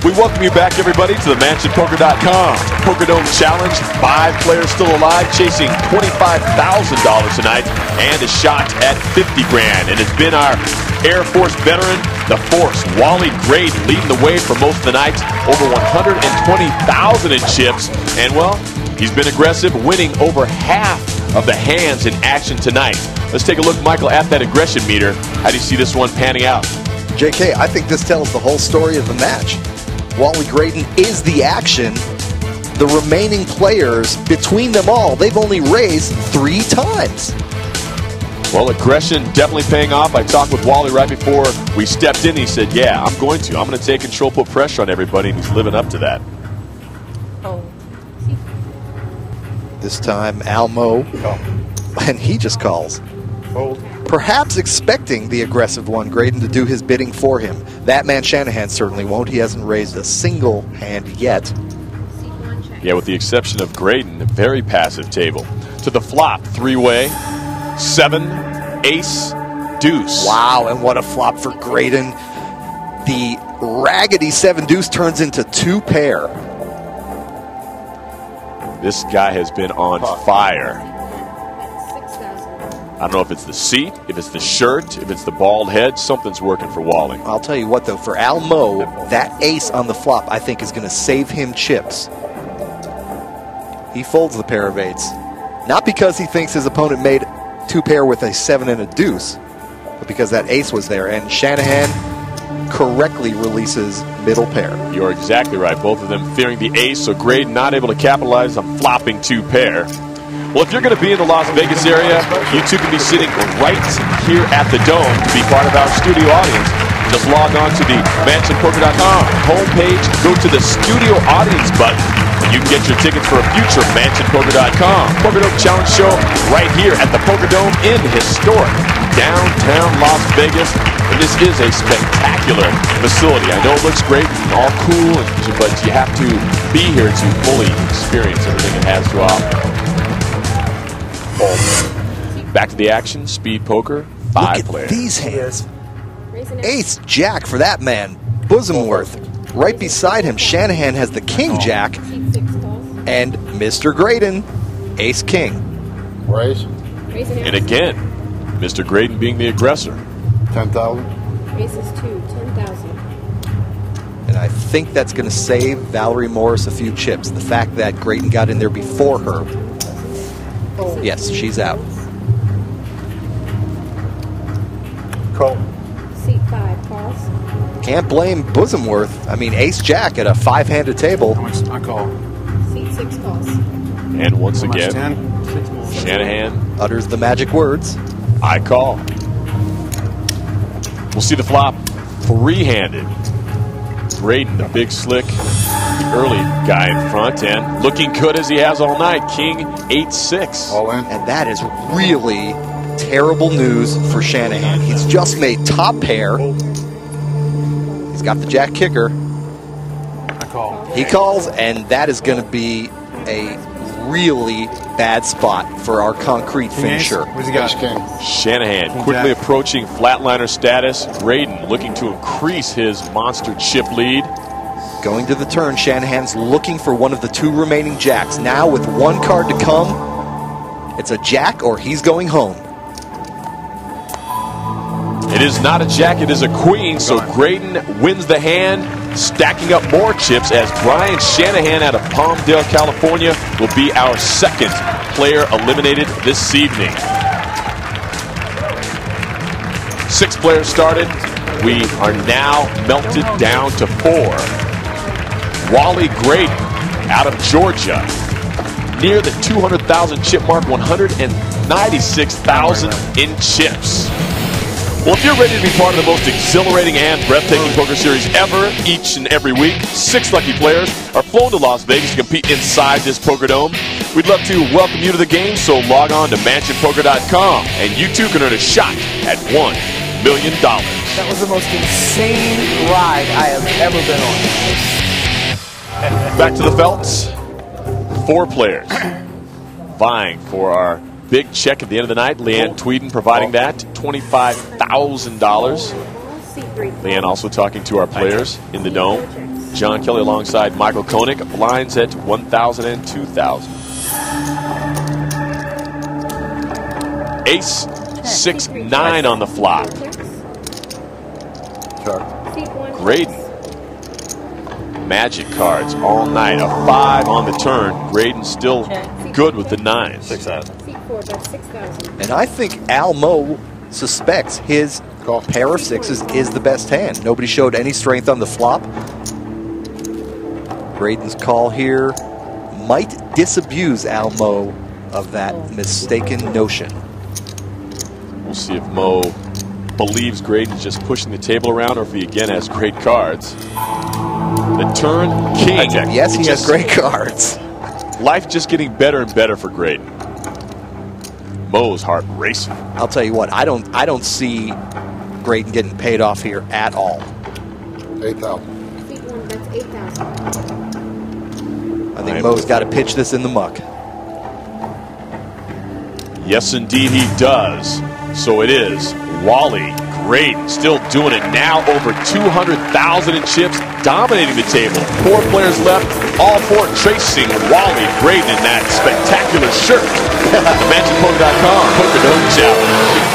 We welcome you back, everybody, to the MansionPoker.com Poker Dome Challenge. 5 players still alive, chasing $25,000 tonight, and a shot at $50 grand. And it's been our Air Force veteran, the Force, Wally Graydon, leading the way for most of the night, over 120,000 in chips. And, well, he's been aggressive, winning over half of the hands in action tonight. Let's take a look, Michael, at that aggression meter. How do you see this one panning out? JK, I think this tells the whole story of the match. Wally Graydon is the action. The remaining players, between them all, they've only raised 3 times. Well, aggression definitely paying off. I talked with Wally right before we stepped in. He said, yeah, I'm going to take control, put pressure on everybody, and he's living up to that. This time, Almo, and he just calls. Perhaps expecting the aggressive one, Graydon, to do his bidding for him. That man Shanahan certainly won't. He hasn't raised a single hand yet. Yeah, with the exception of Graydon, a very passive table. To the flop, 3-way, 7, ace, deuce. Wow, and what a flop for Graydon. The raggedy 7 deuce turns into 2 pair. This guy has been on fire. I don't know if it's the seat, if it's the shirt, if it's the bald head. Something's working for Wally. I'll tell you what, though, for Almo, that ace on the flop, I think, is going to save him chips. He folds the pair of 8s. Not because he thinks his opponent made 2 pair with a 7 and a deuce, but because that ace was there. And Shanahan correctly releases middle pair. You're exactly right. Both of them fearing the ace, so Graydon not able to capitalize on flopping 2 pair. Well, if you're going to be in the Las Vegas area, you too can be sitting right here at the Dome to be part of our studio audience. Just log on to the MansionPoker.com homepage, go to the studio audience button, and you can get your tickets for a future MansionPoker.com Poker Dome Challenge show right here at the Poker Dome in historic downtown Las Vegas. And this is a spectacular facility. I know it looks great and all cool, but you have to be here to fully experience everything it has to offer. Back to the action, speed poker, 5 players. These hands. Ace Jack for that man, Bosomworth. Right beside him, Shanahan has the King Jack, and Mr. Graydon, Ace King. Raise. And again, Mr. Graydon being the aggressor. 10,000. Aces 2, 10,000. And I think that's going to save Valerie Morris a few chips. The fact that Graydon got in there before her. Yes, she's out. Call. Seat 5, calls. Can't blame Bosomworth. I mean, Ace Jack at a 5-handed table. I call. Seat 6, calls. And once again, Shanahan utters the magic words. I call. We'll see the flop 3-handed. Graydon, the big slick, the early guy in front, and looking good as he has all night. King 8-6. All in. And that is really terrible news for Shanahan. He's just made top pair. He's got the jack kicker. I call. He calls, and that is going to be a really bad spot for our concrete finisher. Where's he got? King. Shanahan quickly approaching flatliner status. Graydon looking to increase his monster chip lead. Going to the turn, Shanahan's looking for one of the 2 remaining jacks. Now with 1 card to come, it's a jack or he's going home. It is not a jack, it is a queen, so Graydon wins the hand, stacking up more chips as Brian Shanahan out of Palmdale, California will be our 2nd player eliminated this evening. 6 players started. We are now melted down to 4. Wally Graydon out of Georgia, near the 200,000 chip mark, 196,000 in chips. Well, if you're ready to be part of the most exhilarating and breathtaking poker series ever, each and every week, 6 lucky players are flown to Las Vegas to compete inside this Poker Dome. We'd love to welcome you to the game, so log on to MansionPoker.com, and you too can earn a shot at $1 million. That was the most insane ride I have ever been on. Back to the Felts. 4 players vying for our big check at the end of the night. Leanne Tweeden providing that, $25,000. Leanne also talking to our players in the Dome. John Kelly alongside Michael Koenig. Blinds at 1,000 and 2,000. Ace 6-9 on the flop. Seat 1. Graydon. Magic cards all night. A 5 on the turn. Graydon still good with the 9. 6,000. Seat 4, that's 6,000. And I think Al Mo suspects his pair of sixes is the best hand. Nobody showed any strength on the flop. Graydon's call here might disabuse Al Mo of that mistaken notion. We'll see if Mo believes Graydon's just pushing the table around or if he again has great cards. The turn, king. Yes, he has great cards. Life just getting better and better for Graydon. Mo's heart racing. I'll tell you what, I don't see Graydon getting paid off here at all. 8,000. Seat 1, that's 8,000. I think Mo's got to pitch this in the muck. Yes, indeed he does. So it is Wally Graydon still doing it now, over 200,000 in chips, dominating the table. 4 players left, all 4 tracing Wally Graydon in that spectacular shirt. MagicPoker.com Poker Dome Challenge.